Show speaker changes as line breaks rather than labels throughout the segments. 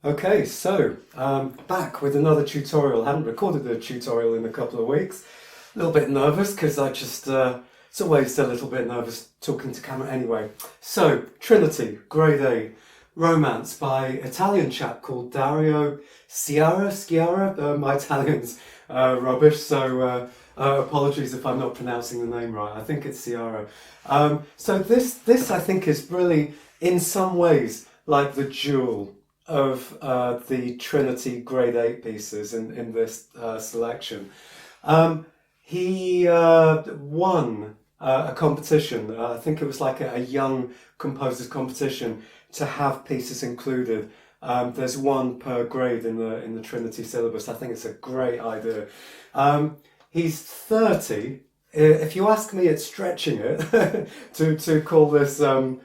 Okay, so back with another tutorial. I haven't recorded a tutorial in a couple of weeks. A little bit nervous because I just, it's always a little bit nervous talking to camera anyway. So, Trinity, Grade A, Romance by Italian chap called Dario Sciarra. My Italian's rubbish, so apologies if I'm not pronouncing the name right. I think it's Sciarra. So this I think is really, in some ways, like the jewel of the Trinity Grade 8 pieces in this selection. He won a competition, I think it was like a young composers competition, to have pieces included. There's one per grade in the Trinity syllabus. I think it's a great idea. He's 30. If you ask me, it's stretching it to call this to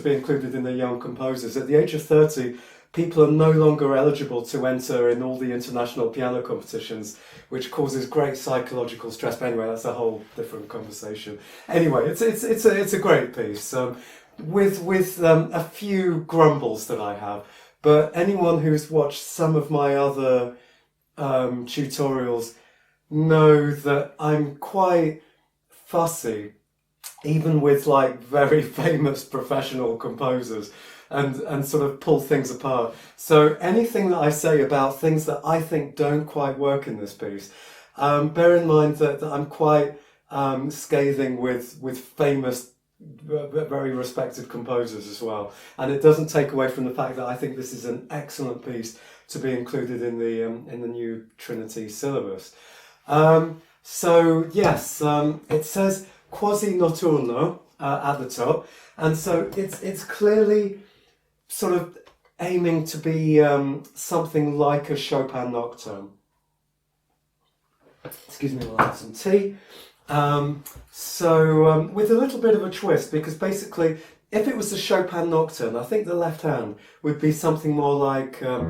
be included in the young composers. At the age of 30, people are no longer eligible to enter in all the international piano competitions, which causes great psychological stress. But anyway, that's a whole different conversation. Anyway, it's a great piece, with a few grumbles that I have. But anyone who's watched some of my other tutorials know that I'm quite fussy, even with like very famous professional composers, and sort of pull things apart. So anything that I say about things that I think don't quite work in this piece, bear in mind that I'm quite scathing with famous, very respected composers as well. And it doesn't take away from the fact that I think this is an excellent piece to be included in the new Trinity syllabus. So yes, it says quasi notturno at the top, and so it's clearly sort of aiming to be something like a Chopin Nocturne. Excuse me while I have some tea. With a little bit of a twist, because basically if it was a Chopin Nocturne, I think the left hand would be something more like or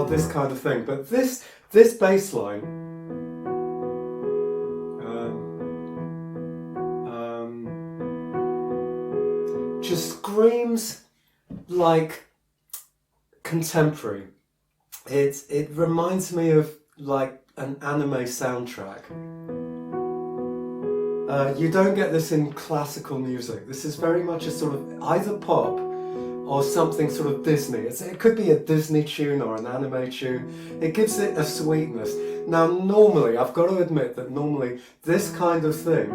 this kind of thing. But this bass line just screams like contemporary. It reminds me of like an anime soundtrack. You don't get this in classical music. This is very much a sort of either pop or something sort of Disney. It could be a Disney tune or an anime tune. It gives it a sweetness. Now normally, I've got to admit that normally this kind of thing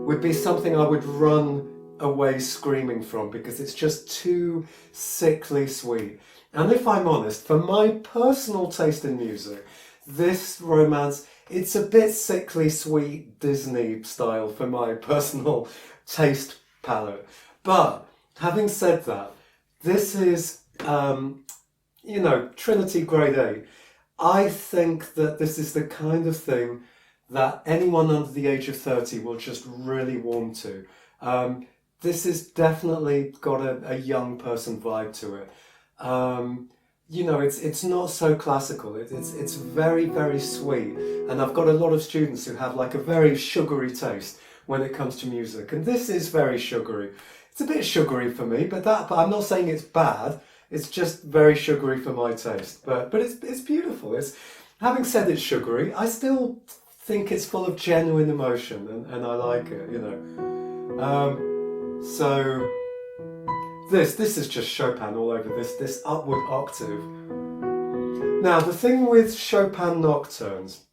would be something I would run away screaming from, because it's just too sickly sweet. And if I'm honest, for my personal taste in music, this Romance, it's a bit sickly sweet Disney style for my personal taste palette. But having said that, this is, Trinity Grade 8. I think that this is the kind of thing that anyone under the age of 30 will just really warm to. This has definitely got a young person vibe to it. It's not so classical. It's very, very sweet. And I've got a lot of students who have like a very sugary taste when it comes to music. And this is very sugary. It's a bit sugary for me, but I'm not saying it's bad. It's just very sugary for my taste. But it's beautiful. Having said it's sugary, I still think it's full of genuine emotion, and I like it, So this is just Chopin all over this upward octave. Now the thing with Chopin Nocturnes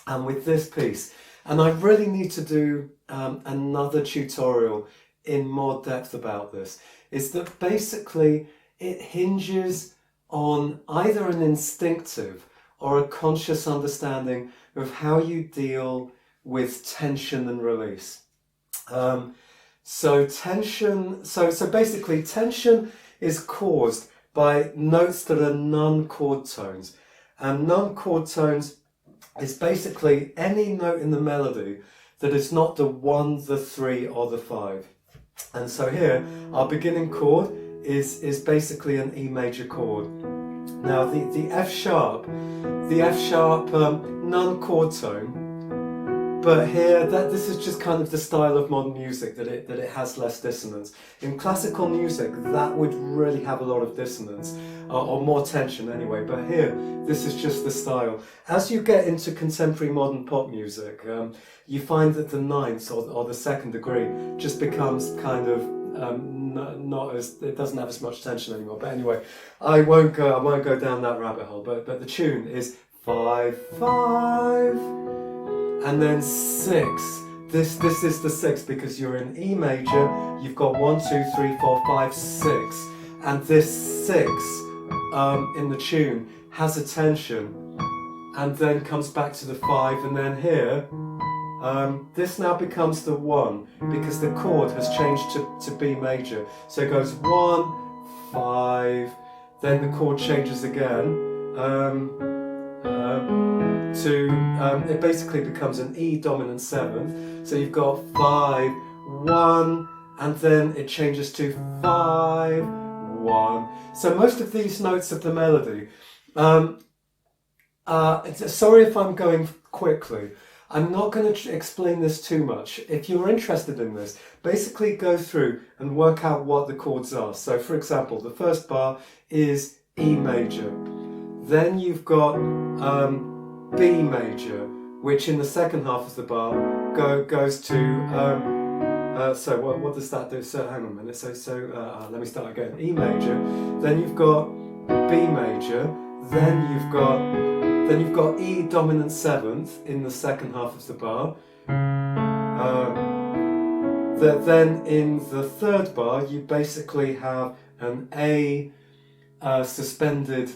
and with this piece, and I really need to do another tutorial in more depth about this, is that basically it hinges on either an instinctive or a conscious understanding of how you deal with tension and release. So basically tension is caused by notes that are non-chord tones. And non-chord tones is basically any note in the melody that is not the 1, the 3 or the 5. And so here our beginning chord is basically an E major chord. Now the F sharp non-chord tone, but here, this is just kind of the style of modern music, that it has less dissonance. In classical music, that would really have a lot of dissonance, or more tension anyway, but here, this is just the style. As you get into contemporary modern pop music, you find that the ninth or the second degree just becomes kind of not as, it doesn't have as much tension anymore. But anyway, I won't go down that rabbit hole. But the tune is 5/5, and then 6. This is the 6 because you're in E major. You've got 1, 2, 3, 4, 5, 6, and this 6 in the tune has a tension, and then comes back to the 5, and then here. This now becomes the 1 because the chord has changed to B major. So it goes 1, 5, then the chord changes again it basically becomes an E dominant 7th. So you've got 5, 1, and then it changes to 5, 1. So most of these notes of the melody, sorry if I'm going quickly. I'm not going to explain this too much. If you're interested in this, basically go through and work out what the chords are. So for example, the first bar is E major. Then you've got B major, which in the second half of the bar goes to, so what does that do? So hang on a minute, let me start again. E major, then you've got B major, then you've got E dominant 7th in the second half of the bar. Then in the third bar, you basically have an A suspended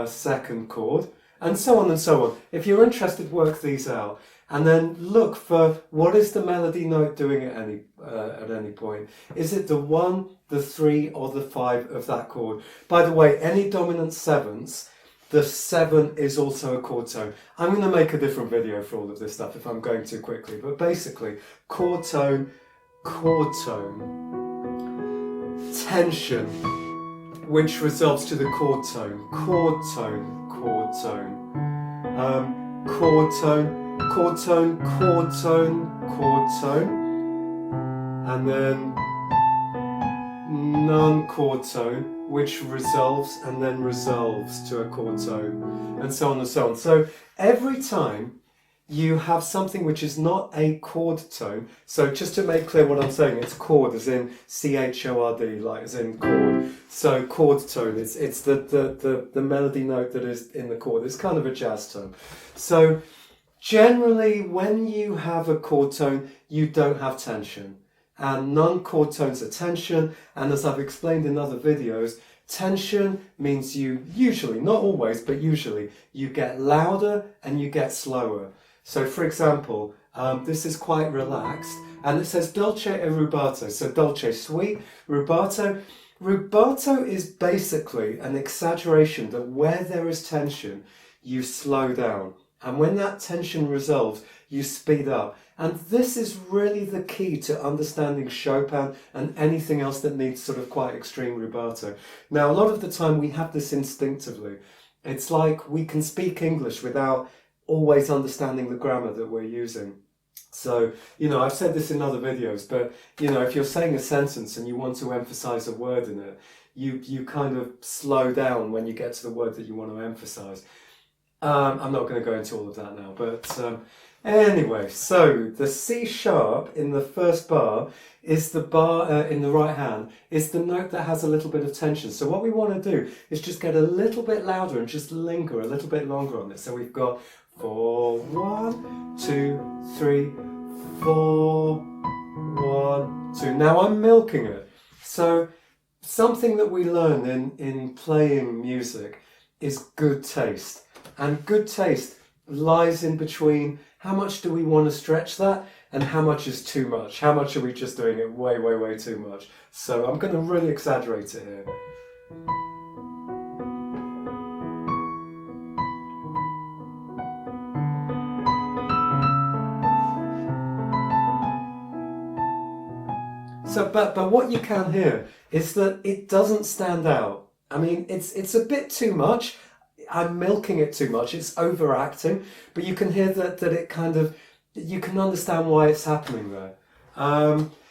second chord, and so on and so on. If you're interested, work these out, and then look for what is the melody note doing at any point. Is it the 1, the 3, or the 5 of that chord? By the way, any dominant 7ths, the 7 is also a chord tone. I'm going to make a different video for all of this stuff if I'm going too quickly, but basically, chord tone, tension, which resolves to the chord tone, chord tone, chord tone, chord tone, chord tone, chord tone, chord tone, and then non-chord tone, which resolves and then resolves to a chord tone, and so on and so on. So every time you have something which is not a chord tone, so just to make clear what I'm saying, it's chord as in C-H-O-R-D, like as in chord. So chord tone, it's the melody note that is in the chord. It's kind of a jazz tone. So generally when you have a chord tone, you don't have tension. And non-chord tones are tension, and as I've explained in other videos, tension means you usually, not always, but usually, you get louder and you get slower. So for example, this is quite relaxed, and it says dolce e rubato. So dolce, sweet, rubato. Rubato is basically an exaggeration that where there is tension, you slow down. And when that tension resolves, you speed up. And this is really the key to understanding Chopin and anything else that needs sort of quite extreme rubato. Now, a lot of the time we have this instinctively. It's like we can speak English without always understanding the grammar that we're using. So, you know, I've said this in other videos, but, you know, if you're saying a sentence and you want to emphasize a word in it, you kind of slow down when you get to the word that you want to emphasize. I'm not going to go into all of that now, but anyway, so the C sharp in the first bar is the bar in the right hand, is the note that has a little bit of tension. So what we want to do is just get a little bit louder and just linger a little bit longer on it. So we've got 4, 1, 2, 3, 4, 1, 2. Now I'm milking it. So something that we learn in playing music is good taste. And good taste lies in between how much do we want to stretch that and how much is too much. How much are we just doing it way, way, way too much. So I'm going to really exaggerate it here. So, but what you can hear is that it doesn't stand out. I mean, it's a bit too much. I'm milking it too much. It's overacting, but you can hear that it kind of, you can understand why it's happening there.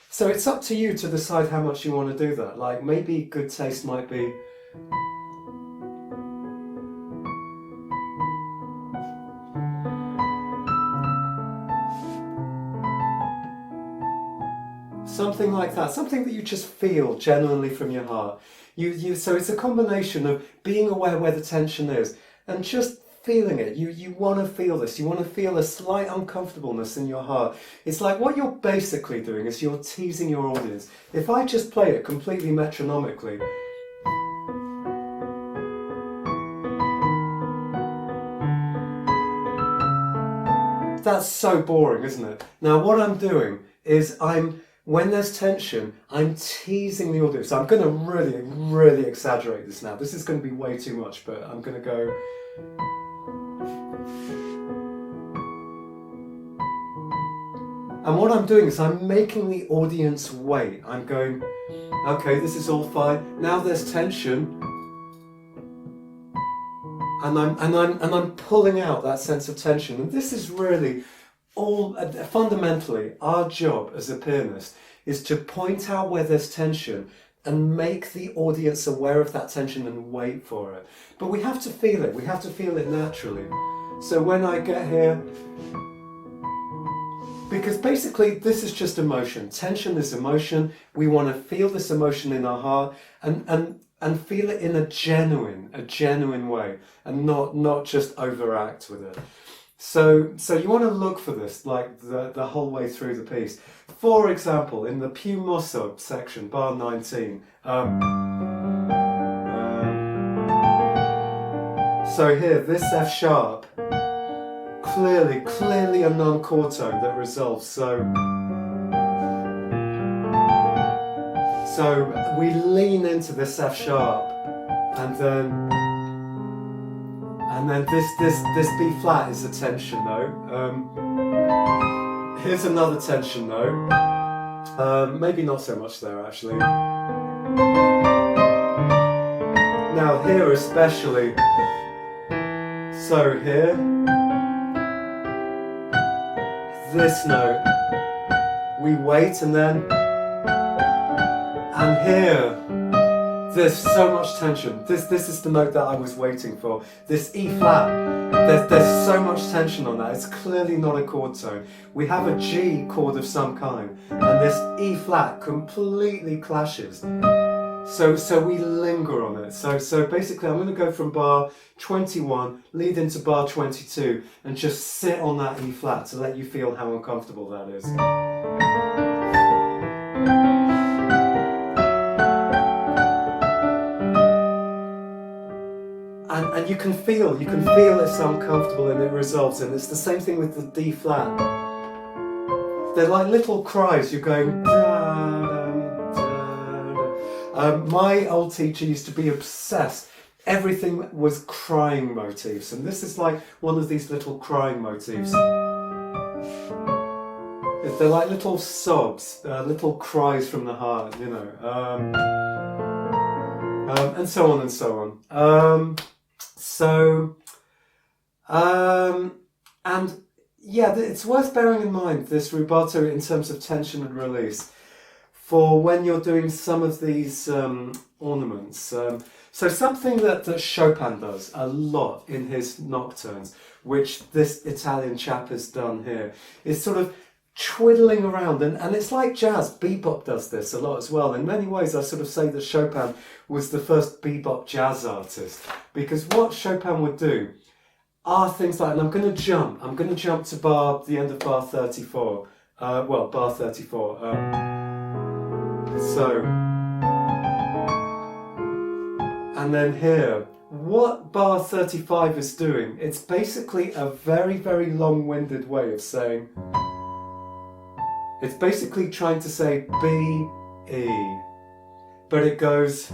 So it's up to you to decide how much you want to do that. Like maybe good taste might be something like that, something that you just feel genuinely from your heart. So it's a combination of being aware where the tension is and just feeling it. You want to feel this. You want to feel a slight uncomfortableness in your heart. It's like what you're basically doing is you're teasing your audience. If I just play it completely metronomically, that's so boring, isn't it? Now what I'm doing is when there's tension, I'm teasing the audience. I'm going to really, really exaggerate this now. This is going to be way too much, but I'm going to go. And what I'm doing is I'm making the audience wait. I'm going, okay, this is all fine. Now there's tension. And I'm pulling out that sense of tension. And this is really fundamentally, our job as a pianist is to point out where there's tension and make the audience aware of that tension and wait for it. But we have to feel it. We have to feel it naturally. So when I get here, because basically this is just emotion. Tension is emotion. We want to feel this emotion in our heart and feel it in a genuine way, and not just overact with it. So you want to look for this like the whole way through the piece. For example, in the più mosso section, bar 19. So here, this F sharp, clearly a non-chord tone that resolves. So we lean into this F sharp, and then this B flat is a tension note. Here's another tension note. Maybe not so much there actually. Now here especially. So here, this note, we wait and here, there's so much tension. This is the note that I was waiting for. This E flat, there's so much tension on that. It's clearly not a chord tone. We have a G chord of some kind, and this E flat completely clashes. So we linger on it. So basically I'm going to go from bar 21, lead into bar 22, and just sit on that E flat to let you feel how uncomfortable that is. And you can feel it's uncomfortable and it resolves, and it's the same thing with the D flat. They're like little cries. You're going. My old teacher used to be obsessed. Everything was crying motifs, and this is like one of these little crying motifs. They're like little sobs, little cries from the heart, you know, and so on and so on. And yeah, it's worth bearing in mind this rubato in terms of tension and release for when you're doing some of these ornaments. So something that Chopin does a lot in his nocturnes, which this Italian chap has done here, is sort of twiddling around, and it's like jazz. Bebop does this a lot as well. In many ways I sort of say that Chopin was the first bebop jazz artist, because what Chopin would do are things like, and I'm going to jump to the end of bar 34, bar 34, and then here, what bar 35 is doing, it's basically a very, very long-winded way of saying, it's basically trying to say B, E, but it goes,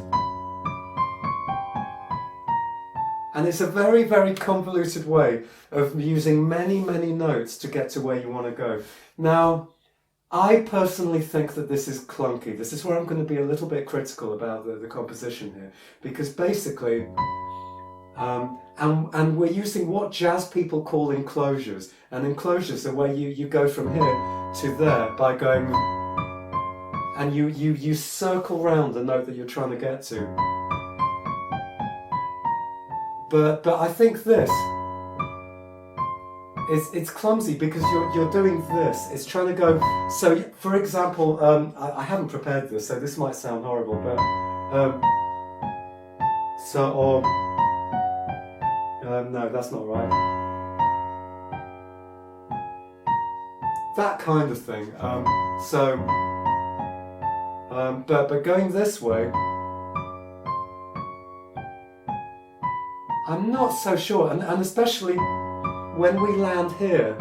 and it's a very, very convoluted way of using many, many notes to get to where you want to go. Now, I personally think that this is clunky. This is where I'm going to be a little bit critical about the composition here, because basically, and we're using what jazz people call enclosures. And enclosures are where you go from here to there by going, and you circle round the note that you're trying to get to. But I think this, it's clumsy because you're doing this. It's trying to go. So, for example, I haven't prepared this, so this might sound horrible, but no, that's not right. That kind of thing. But going this way, I'm not so sure, and especially when we land here,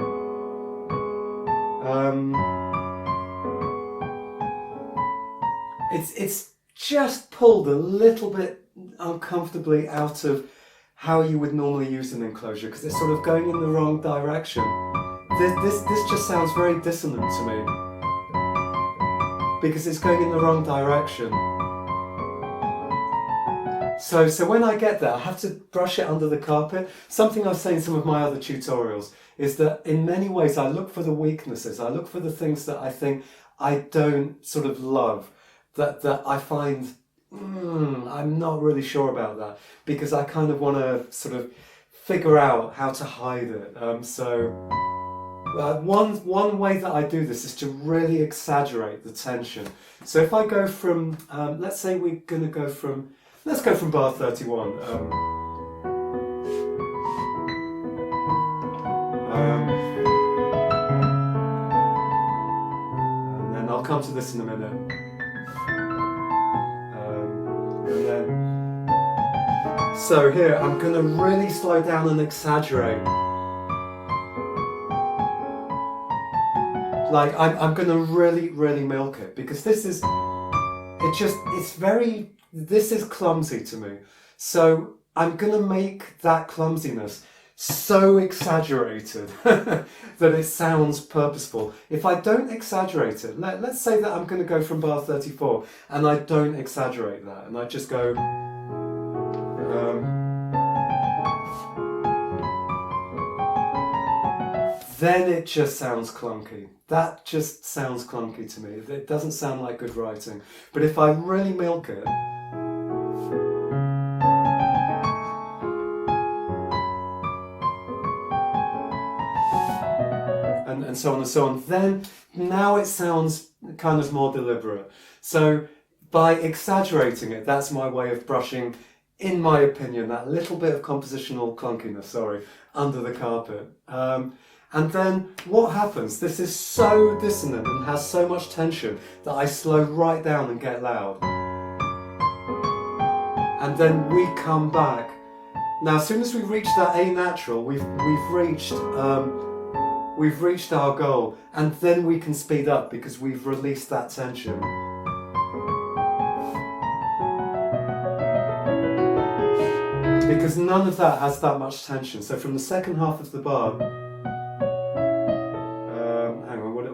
it's just pulled a little bit uncomfortably out of how you would normally use an enclosure, because it's sort of going in the wrong direction. This just sounds very dissonant to me, because it's going in the wrong direction. So when I get there, I have to brush it under the carpet. Something I've said in some of my other tutorials is that in many ways I look for the weaknesses. I look for the things that I think I don't sort of love, that I find I'm not really sure about that, because I kind of want to sort of figure out how to hide it. One way that I do this is to really exaggerate the tension. So if I go from, let's say we're going to go from, let's go from bar 31. And then I'll come to this in a minute. And then, so here, I'm going to really slow down and exaggerate. Like, I'm going to really milk it, because this is, this is clumsy to me. So I'm going to make that clumsiness so exaggerated that it sounds purposeful. If I don't exaggerate it, let's say that I'm going to go from bar 34 and I don't exaggerate that, and I just go, then it just sounds clunky. That just sounds clunky to me. It doesn't sound like good writing. But if I really milk it, and so on and so on, then now it sounds kind of more deliberate. So by exaggerating it, that's my way of brushing, in my opinion, that little bit of compositional clunkiness, under the carpet. And then what happens? This is so dissonant and has so much tension that I slow right down and get loud. And then we come back. Now, as soon as we reach that A natural, we've reached our goal, and then we can speed up because we've released that tension. Because none of that has that much tension. So from the second half of the bar,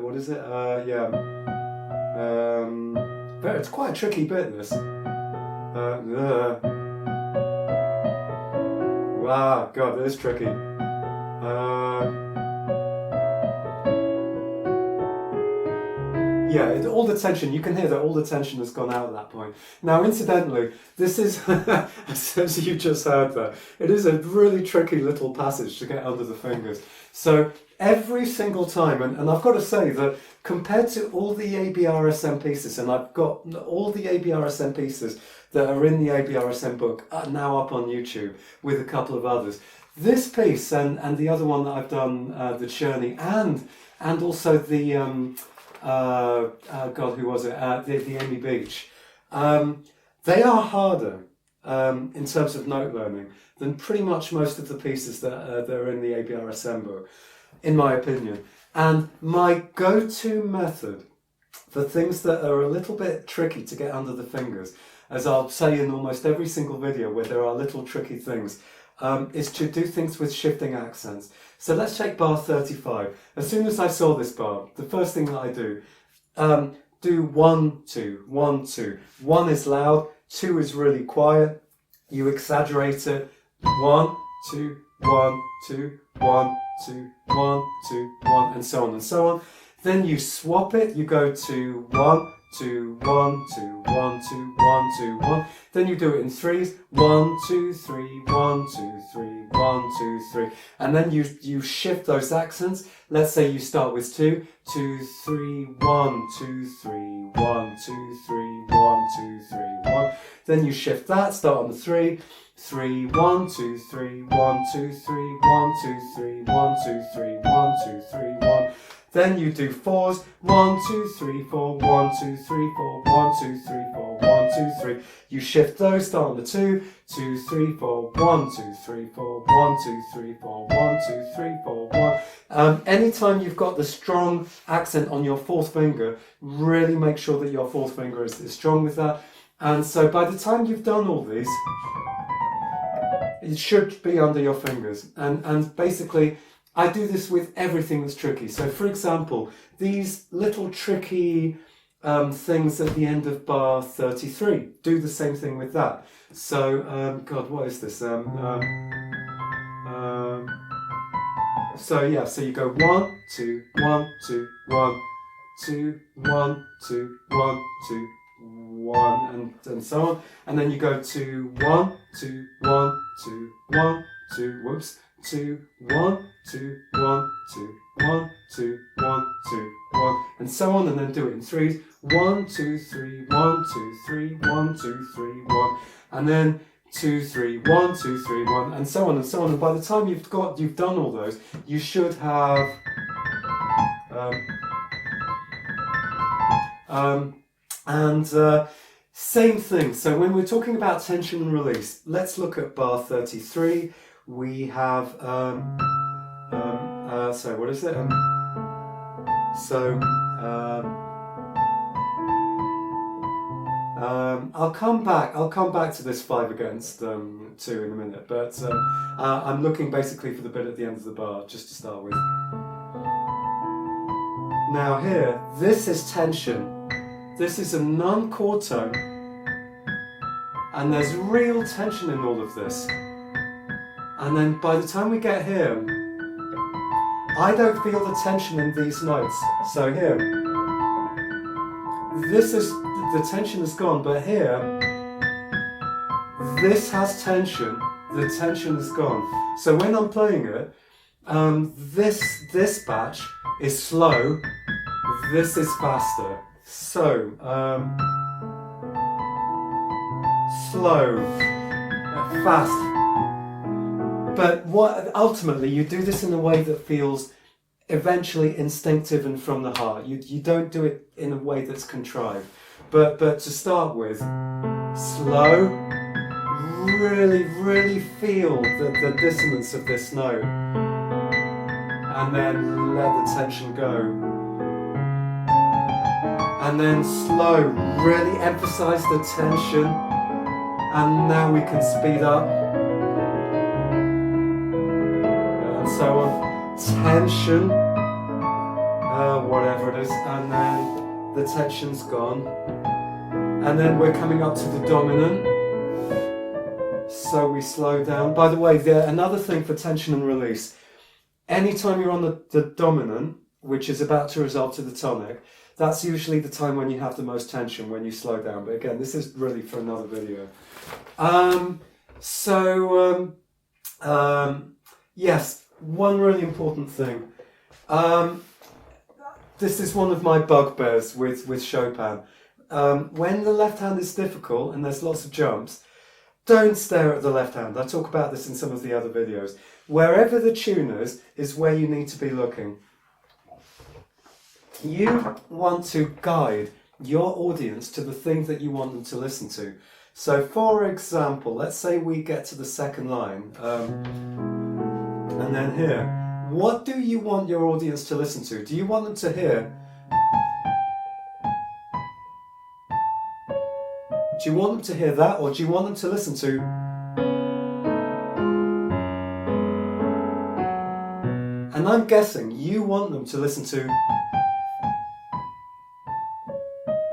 what is it? It's quite a tricky bit, this. Wow, God, that is tricky. Yeah, all the tension, you can hear that all the tension has gone out at that point. Now, incidentally, this is, as you just heard there, it is a really tricky little passage to get under the fingers. So every single time, and I've got to say that compared to all the ABRSM pieces, and I've got all the ABRSM pieces that are in the ABRSM book are now up on YouTube with a couple of others. This piece and the other one that I've done, the Cherney, and also the God, who was it? The Amy Beach. They are harder in terms of note learning than pretty much most of the pieces that are in the ABRSM book, in my opinion. And my go-to method for things that are a little bit tricky to get under the fingers, as I'll say in almost every single video where there are little tricky things, is to do things with shifting accents. So let's take bar 35. As soon as I saw this bar, the first thing that I do 1, 2, 1, 2. 1 is loud, 2 is really quiet. You exaggerate it. 1, 2, 1, 2, 1, 2, 1, 2, 1, and so on and so on. Then you swap it, you go to 1, 2, 1, 2, 1, 2, 1, 2, 1. Then you do it in threes, 1, 2, 3, 1, 2, 3, 1, 2, 3. And then you shift those accents. Let's say you start with 2, 2, 3, 1, 2, 3, 1, 2, 3, 1, 2, 3, 1. Then you shift that, start on the 3, 3, 1, 2, 3, 1, 2, 3, 1, 2, 3, 1, 2, 3, 1, 2, 3, 1. Then you do fours, 1, 2, 3, 4, 1, 2, 3, 4, 1, 2, 3, 4, 1, 2, 3. You shift those, start on the 2, 2, 3, 4, 1, 2, 3, 4, 1, 2, 3, 4, 1, 2, 3, 4, 1. Anytime you've got the strong accent on your fourth finger, really make sure that your fourth finger is strong with that. And so by the time you've done all these, it should be under your fingers. And basically, I do this with everything that's tricky. So for example, these little tricky things at the end of bar 33, do the same thing with that. So, God, what is this? So yeah, so you go 1, 2, 1, 2, 1, 2, 1, 2, 1, 2, 1, and so on. And then you go to 1, 2, 1, 2, 1, 2, whoops, 2, 1, 2, 1, 2, 1, 2, 1, 2, 1, and so on, and then do it in threes. 1, 2, 3, 1, 2, 3, 1, 2, 3, 1, and then 2, 3, 1, 2, 3, 1, and so on and so on. And by the time you've done all those, you should have same thing. So when we're talking about tension and release, let's look at bar 33. We have so what is it? I'll come back to this 5 against 2 in a minute, but I'm looking basically for the bit at the end of the bar, just to start with. Now here, this is tension. This is a non-chord tone, and there's real tension in all of this. And then by the time we get here, I don't feel the tension in these notes. So here, the tension is gone, but here, this has tension, the tension is gone. So when I'm playing it, this batch is slow, this is faster. So, slow, fast. But ultimately you do this in a way that feels eventually instinctive and from the heart. You don't do it in a way that's contrived. But to start with, slow, really, really feel the dissonance of this note, and then let the tension go. And then slow, really emphasize the tension, and now we can speed up. And so on. Tension, whatever it is, and then the tension's gone. And then we're coming up to the dominant. So we slow down. By the way, another thing for tension and release, anytime you're on the dominant, which is about to resolve to the tonic, that's usually the time when you have the most tension, when you slow down. But again, this is really for another video. Yes, one really important thing. This is one of my bugbears with Chopin. When the left hand is difficult and there's lots of jumps, don't stare at the left hand. I talk about this in some of the other videos. Wherever the tune is where you need to be looking. You want to guide your audience to the thing that you want them to listen to. So for example, let's say we get to the second line, and then here. What do you want your audience to listen to? Do you want them to hear? Do you want them to hear that, or do you want them to listen to? And I'm guessing you want them to listen to.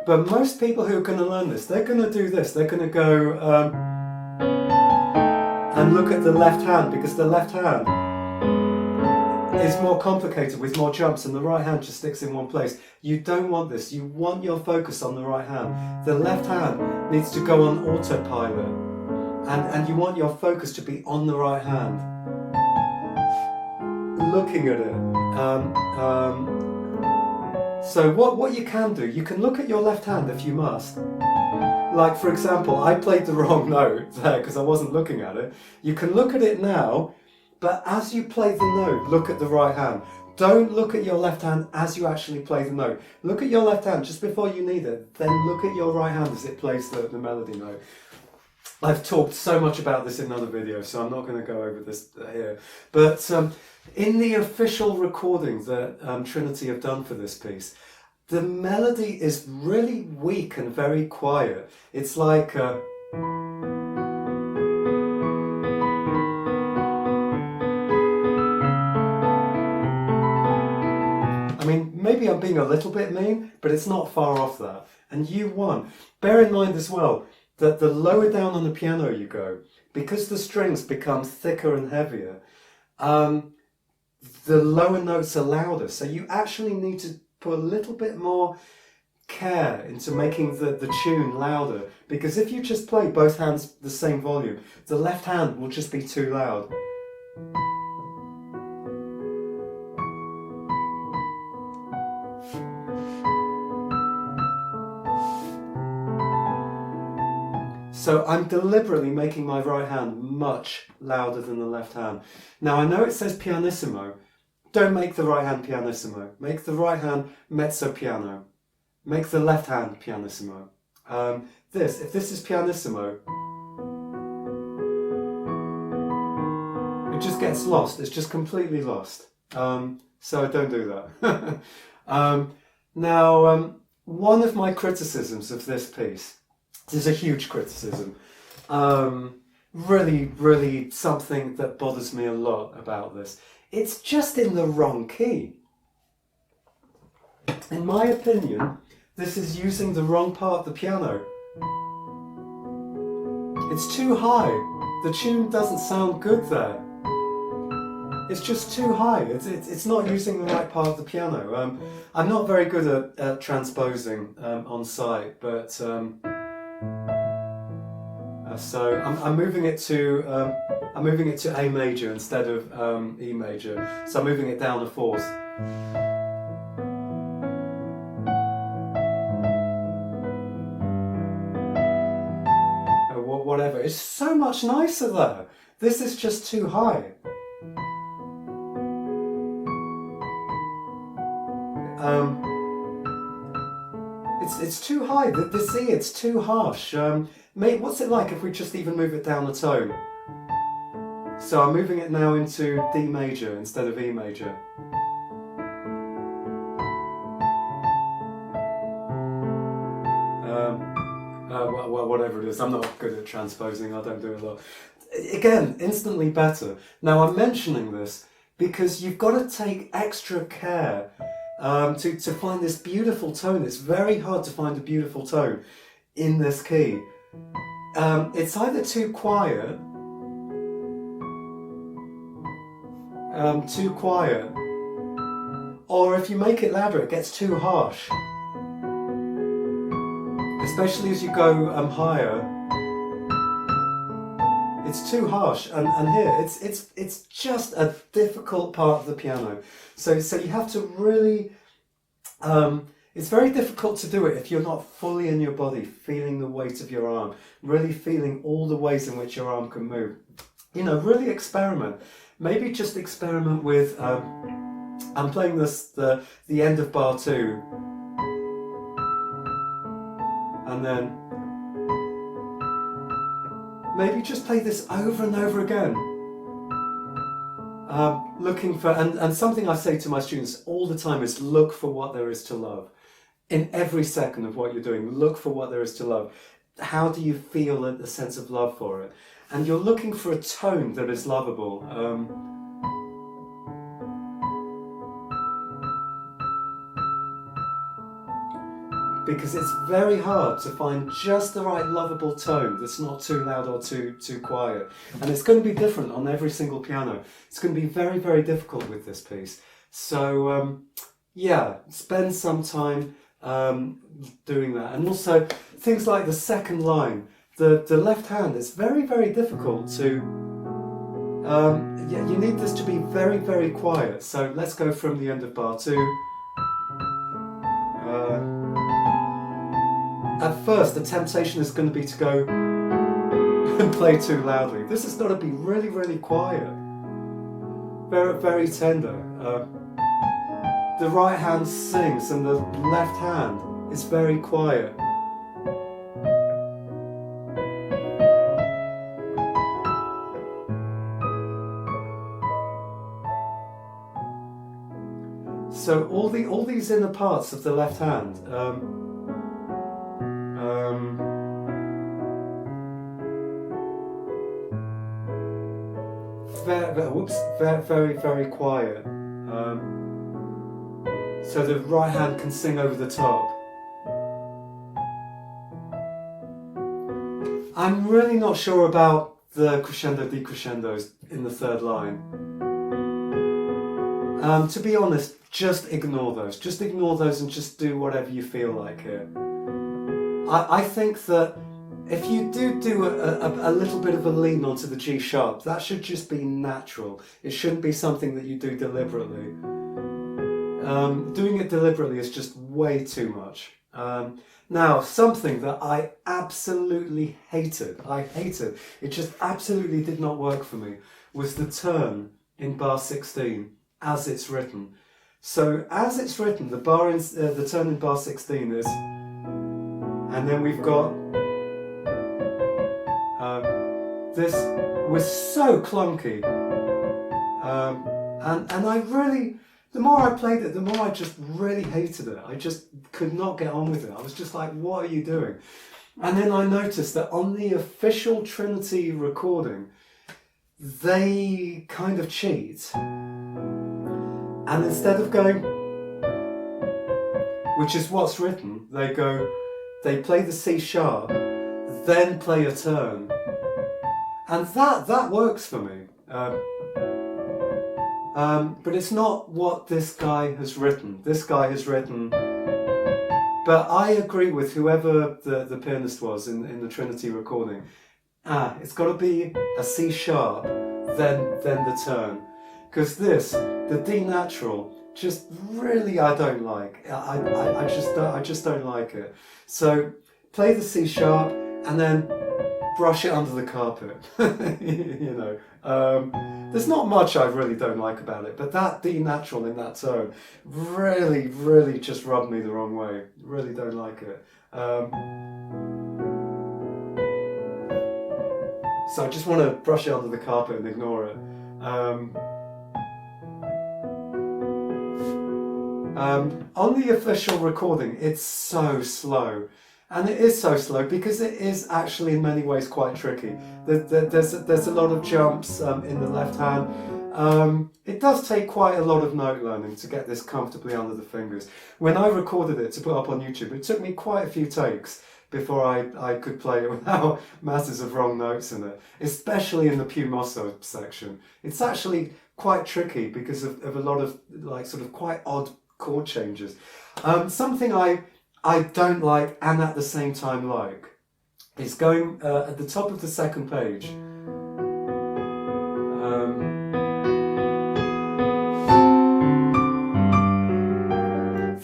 But most people who are going to learn this, they're going to do this. They're going to go, and look at the left hand, because the left hand is more complicated with more jumps and the right hand just sticks in one place. You don't want this. You want your focus on the right hand. The left hand needs to go on autopilot, and you want your focus to be on the right hand, looking at it. So what you can do, you can look at your left hand if you must. Like, for example, I played the wrong note there because I wasn't looking at it. You can look at it now, but as you play the note, look at the right hand. Don't look at your left hand as you actually play the note. Look at your left hand just before you need it, then look at your right hand as it plays the melody note. I've talked so much about this in another video, so I'm not going to go over this here. But in the official recording that Trinity have done for this piece, the melody is really weak and very quiet. It's like I mean, maybe I'm being a little bit mean, but it's not far off that. And you won. Bear in mind as well that the lower down on the piano you go, because the strings become thicker and heavier, the lower notes are louder. So you actually need to put a little bit more care into making the tune louder, because if you just play both hands the same volume, the left hand will just be too loud. So I'm deliberately making my right hand much louder than the left hand. Now I know it says pianissimo. Don't make the right hand pianissimo. Make the right hand mezzo piano. Make the left hand pianissimo. If this is pianissimo, it just gets lost. It's just completely lost. So don't do that. Now, one of my criticisms of this piece, this is a huge criticism, really something that bothers me a lot about this. It's just in the wrong key. In my opinion, this is using the wrong part of the piano. It's too high. The tune doesn't sound good there. It's just too high. It's not using the right part of the piano. I'm not very good at transposing on site, but so I'm moving it to A major instead of E major. So I'm moving it down a fourth. Whatever. It's so much nicer there. This is just too high. It's too high. The C, it's too harsh. What's it like if we just even move it down a tone? So I'm moving it now into D major instead of E major. Well, whatever it is, I'm not good at transposing, I don't do a lot. Again, instantly better. Now I'm mentioning this because you've got to take extra care to find this beautiful tone. It's very hard to find a beautiful tone in this key. It's either too quiet, or if you make it louder, it gets too harsh. Especially as you go higher, it's too harsh. And here, it's just a difficult part of the piano. So you have to really. It's very difficult to do it if you're not fully in your body, feeling the weight of your arm, really feeling all the ways in which your arm can move. You know, really experiment. Maybe just experiment with. I'm playing this the end of bar 2. And then maybe just play this over and over again. Looking for, and something I say to my students all the time is look for what there is to love. In every second of what you're doing, look for what there is to love. How do you feel a sense of love for it? And you're looking for a tone that is lovable. because it's very hard to find just the right lovable tone that's not too loud or too quiet. And it's going to be different on every single piano. It's going to be very, very difficult with this piece. So yeah, spend some time doing that. And also things like the second line, the left hand is very, very difficult to, yeah, you need this to be very, very quiet. So let's go from the end of bar 2. At first, the temptation is going to be to go and play too loudly. This has got to be really, really quiet. Very, very tender. The right hand sings and the left hand is very quiet. So all these inner parts of the left hand, very, very quiet. So the right hand can sing over the top. I'm really not sure about the crescendo decrescendos in the third line. To be honest, just ignore those. Just ignore those and just do whatever you feel like here. I think that if you do a little bit of a lean onto the G sharp, that should just be natural. It shouldn't be something that you do deliberately. Doing it deliberately is just way too much. Now, something that I absolutely hated, it just absolutely did not work for me, was the turn in bar 16 as it's written. So as it's written, the turn in bar 16 is, and then we've got, this was so clunky, and I really, the more I played it, the more I just really hated it. I just could not get on with it. I was just like, what are you doing? And then I noticed that on the official Trinity recording, they kind of cheat. And instead of going, which is what's written, they play the C sharp, then play a turn. And that works for me. But it's not what this guy has written. This guy has written, but I agree with whoever the pianist was in the Trinity recording. It's got to be a C sharp, then the turn. Because the D natural, just really I don't like. I just don't like it. So play the C sharp and then brush it under the carpet. You know, there's not much I really don't like about it, but that D natural in that tone really, really just rubbed me the wrong way. Really don't like it. So I just want to brush it under the carpet and ignore it. On the official recording, it's so slow. And it is so slow because it is actually in many ways quite tricky. There's a lot of jumps in the left hand. It does take quite a lot of note learning to get this comfortably under the fingers. When I recorded it to put up on YouTube, it took me quite a few takes before I could play it without masses of wrong notes in it, especially in the più mosso section. It's actually quite tricky because of a lot of like sort of quite odd chord changes. Something I don't like and at the same time like is going at the top of the second page.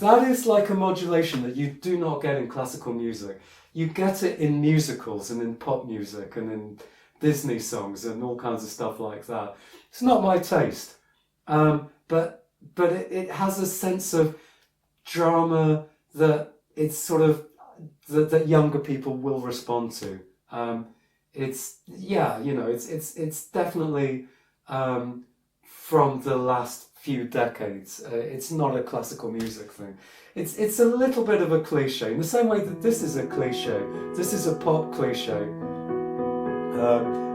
That is like a modulation that you do not get in classical music. You get it in musicals and in pop music and in Disney songs and all kinds of stuff like that. It's not my taste, but it has a sense of drama that it's sort of that younger people will respond to. It's definitely from the last few decades. It's not a classical music thing. It's a little bit of a cliche in the same way that this is a cliche. This is a pop cliche.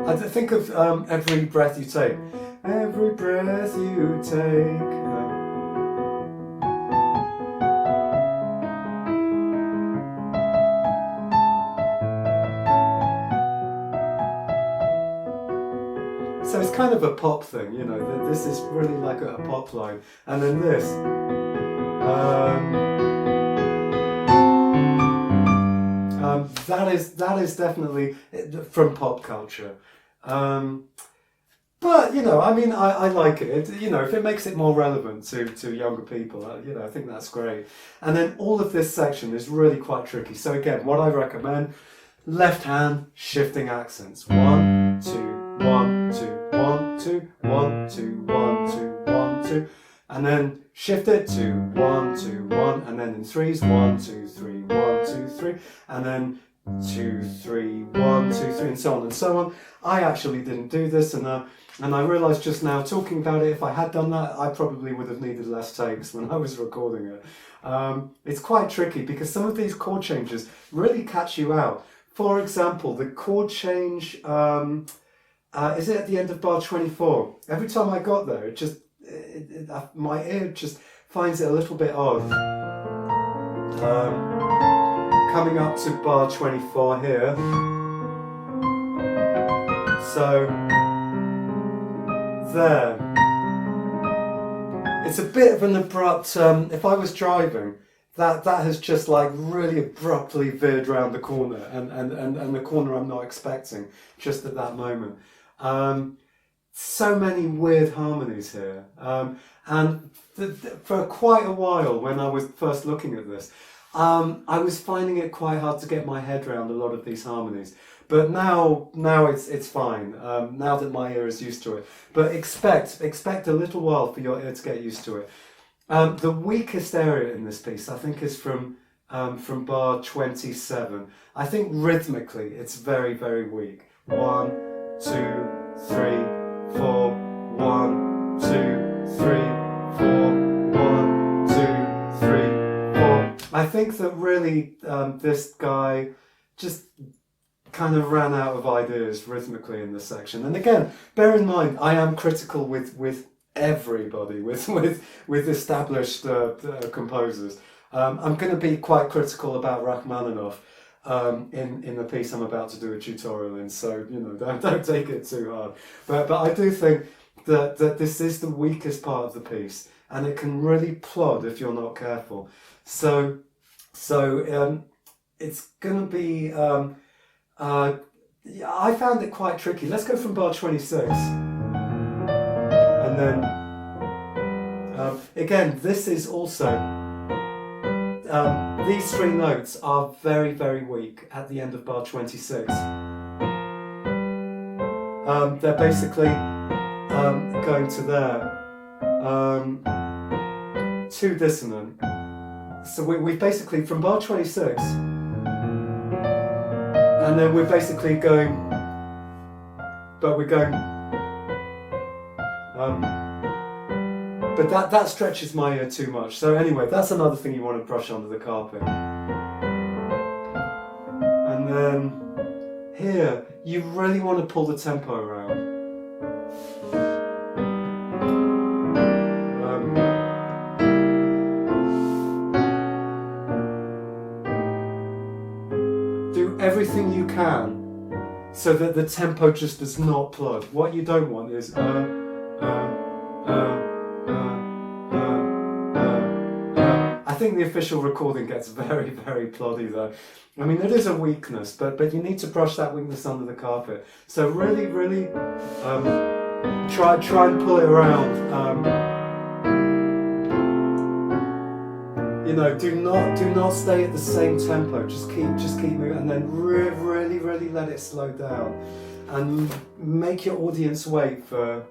I think of Every Breath You Take. Every breath you take. kind of a pop thing, you know. This is really like a pop line, and then this. That is definitely from pop culture. But, you know, I mean, I like it. You know, if it makes it more relevant to younger people, you know, I think that's great. And then all of this section is really quite tricky. So again, what I recommend, left hand shifting accents. 1, 2, 1, 2, 1, 2, 1, 2, 1, 2, 1, 2. And then shift it to 1, 2, 1. And then in threes, 1, 2, 3, 1, 2, 3. And then 2, 3, 1, 2, 3, and so on and so on. I actually didn't do this, and I realised just now talking about it, if I had done that, I probably would have needed less takes when I was recording it. It's quite tricky because some of these chord changes really catch you out. For example, the chord change, is it at the end of bar 24? Every time I got there, my ear just finds it a little bit odd. Coming up to bar 24 here. So, there. It's a bit of an abrupt, if I was driving, that has just like really abruptly veered round the corner, and the corner I'm not expecting just at that moment. So many weird harmonies here. And for quite a while when I was first looking at this, I was finding it quite hard to get my head around a lot of these harmonies. But now it's fine. Now that my ear is used to it. But expect a little while for your ear to get used to it. The weakest area in this piece, I think, is from bar 27. I think rhythmically it's very, very weak. 1, 2, 3, 4. 1, 2, 3, 4. 1, 2, 3, 4. I think that really this guy just kind of ran out of ideas rhythmically in this section. And again, bear in mind, I am critical with everybody, with established composers. I'm going to be quite critical about Rachmaninoff in the piece I'm about to do a tutorial in. So, you know, don't take it too hard. But I do think that this is the weakest part of the piece, and it can really plod if you're not careful. So it's going to be. I found it quite tricky. Let's go from bar 26. And then, again, this is also, these three notes are very, very weak at the end of bar 26. They're basically going to there, two dissonant. So we've basically, from bar 26, and then we're basically going, but we're going, but that stretches my ear too much. So anyway, that's another thing you want to brush under the carpet. And then here, you really want to pull the tempo around. Everything you can so that the tempo just does not plod. What you don't want is I think the official recording gets very, very ploddy though. I mean, it is a weakness, but you need to brush that weakness under the carpet. So really, really try and pull it around. You know, do not stay at the same tempo. Just keep moving, and then really, really let it slow down, and make your audience wait for.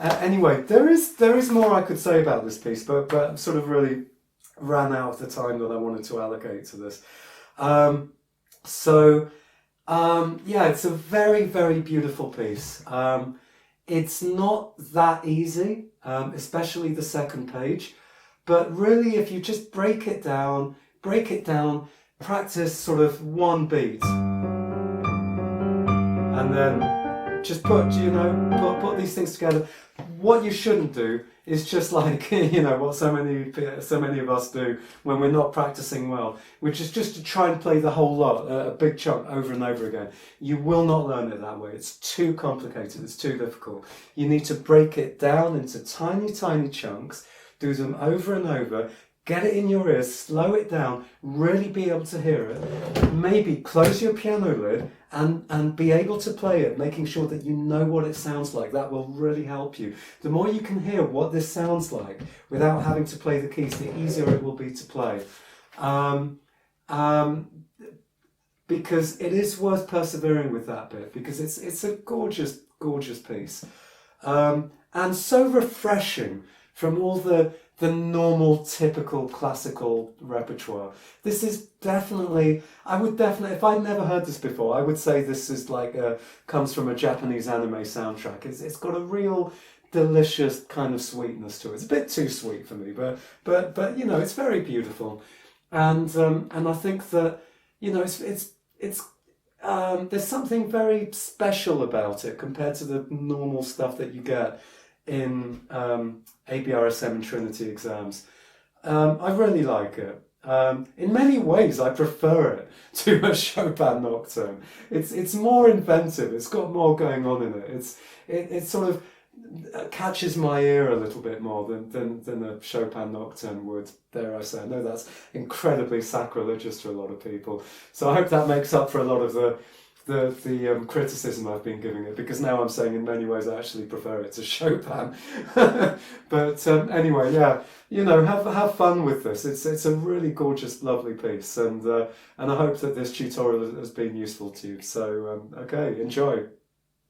Anyway, there is more I could say about this piece, but sort of really ran out of the time that I wanted to allocate to this. Yeah, it's a very, very beautiful piece. It's not that easy, especially the second page, but really if you just break it down, practice sort of one beat, and then just put these things together. What you shouldn't do is just like what so many of us do when we're not practicing well, which is just to try and play the whole lot, a big chunk over and over again. You will not learn it that way. It's too complicated. It's too difficult. You need to break it down into tiny, tiny chunks. Do them over and over. Get it in your ears, slow it down, really be able to hear it. Maybe close your piano lid and be able to play it, making sure that you know what it sounds like. That will really help you. The more you can hear what this sounds like without having to play the keys, the easier it will be to play. Because it is worth persevering with that bit, because it's a gorgeous, gorgeous piece. And so refreshing from all the normal, typical classical repertoire. This is definitely, if I'd never heard this before, I would say this is like comes from a Japanese anime soundtrack. It's got a real delicious kind of sweetness to it. It's a bit too sweet for me, but it's very beautiful, and I think that there's something very special about it compared to the normal stuff that you get in ABRSM and Trinity exams. I really like it. In many ways, I prefer it to a Chopin Nocturne. It's more inventive. It's got more going on in it. It sort of catches my ear a little bit more than a Chopin Nocturne would. Dare I say? I know that's incredibly sacrilegious to a lot of people. So I hope that makes up for a lot of the criticism I've been giving it, because now I'm saying in many ways I actually prefer it to Chopin. But anyway, yeah, have fun with this. It's a really gorgeous, lovely piece, and I hope that this tutorial has been useful to you. So okay, enjoy.